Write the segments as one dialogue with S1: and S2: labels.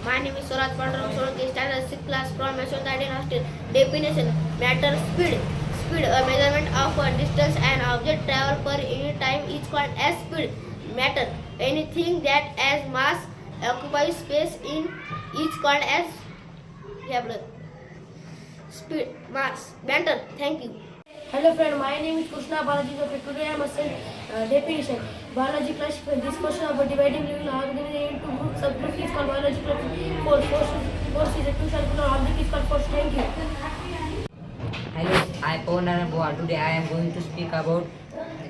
S1: My name is Suraj Pandram Solke, standard 6th class from Yashwanthadin Hostel. Definition: matter, speed. Speed, a measurement of a distance an object travel per unit time is called as speed. Matter, anything that has mass, occupies space in is called as speed. Mass. Matter. Thank you.
S2: Hello friend, my name is Krishna Balaji. Today I must say definition. Biology classifies this question about dividing living organisms into groups. Subgroup is called biological force. Force is a two-circular object is called force. Thank you.
S3: Hello, I am Pawan Boa. Today I am going to speak about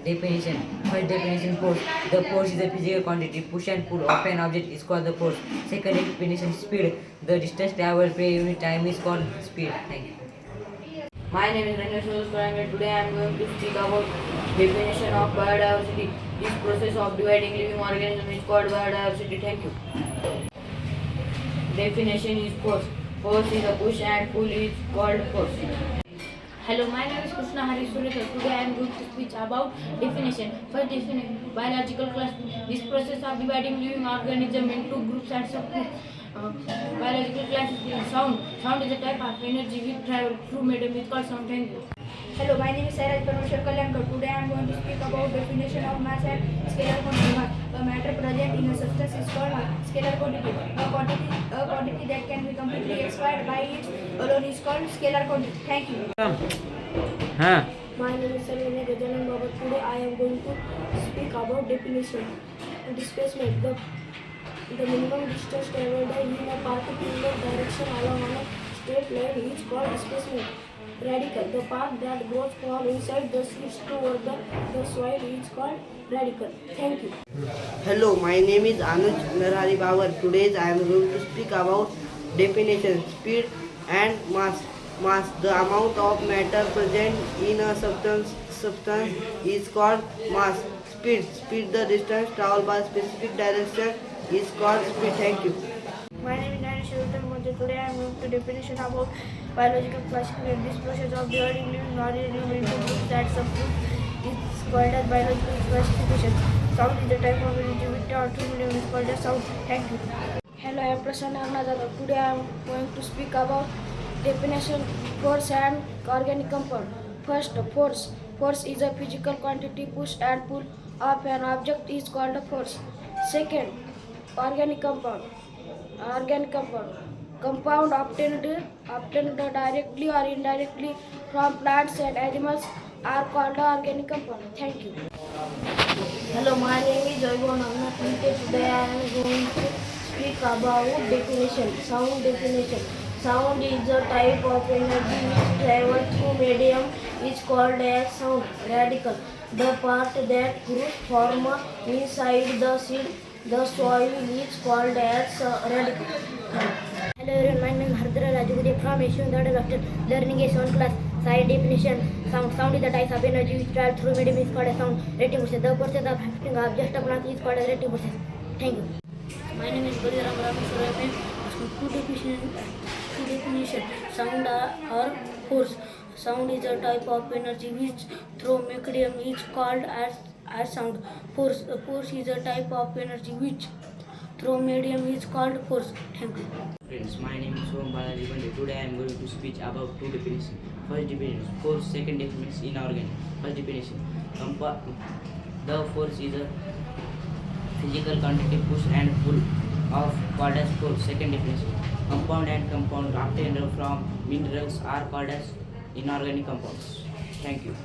S3: definition. First definition, force. The force is a physical quantity. Push and pull of an object is called the force. Second definition, speed. The distance traveled per unit time is called speed. Thank you.
S4: My name is Ramesh and today I am going to speak about definition of biodiversity. This process of dividing living organisms is called biodiversity. Thank you. Definition is force. Force is a push and pull is called force.
S2: Hello, my name is Krishna Hari Surya. Today I am going to speak about definition. First definition, biological class. This process of dividing living organisms into groups and subgroups. Biological classification. Sound is a type of energy which travels through medium is called sound. Thank you.
S5: Hello, my name is Sairaj Parmeshwar Kalyankar. Today I am going to speak about definition of mass and scalar quantity. A matter present in a substance is called scalar quantity. A quantity that can be completely explained by its alone is called scalar quantity. Thank you.
S2: My name is Saloni Gajanan Baba. Today I am going to speak about definition. Displacement. The minimum distance traveled in a particular direction along a straight line is called displacement. Radical. The path that goes from inside the seeds toward the soil is called radical. Thank you.
S6: Hello, my name is Anuj Narhari Bawar. Today I am going to speak about definition, speed and mass. Mass, the amount of matter present in a substance is called mass. Speed, the distance traveled by specific direction is called speed. Thank you.
S5: My name is Narish Mojo. Today I am going to definition about biological classification. This process of dividing living organisms into groups and subgroups is called as biological classification. Sound is the type of energy which travels through medium is called as sound. Thank you.
S2: Hello, I am Prasanna Agnazada. Today I am going to speak about definition, force and organic compound. First, force. Force is a physical quantity. Push and pull of an object is called a force. Second, organic compound. Compound obtained directly or indirectly from plants and animals are called organic compound. Thank you.
S5: Hello, my name is Joybo Nagnath. Today I am going to speak about definition. Sound definition. Sound is a type of energy which travels through medium is called as sound. Radical. The part that grows form inside the soil is called as radical.
S1: Hello everyone, my name is Hardra Raju from Yashwanthadin Hostel. Learning is one class. Side definition. Sound is the type of energy which travels through medium is called as sound. Rating process. The process of shifting object of mass is called as rating process. Thank you.
S2: My name is Baliram Rameswaran. Two definition. Sound or force. Sound is a type of energy which through medium is called as sound. Force is a type of energy which through medium is called force. Thank you.
S3: Friends, my name is Om Balaji Pandey. Today I am going to speak about two definitions. First definition, force. Second definition, inorganic. First definition, the force is a physical quantity push and pull of called as force. Second definition, compound and compound obtained from minerals are called as inorganic compounds. Thank you.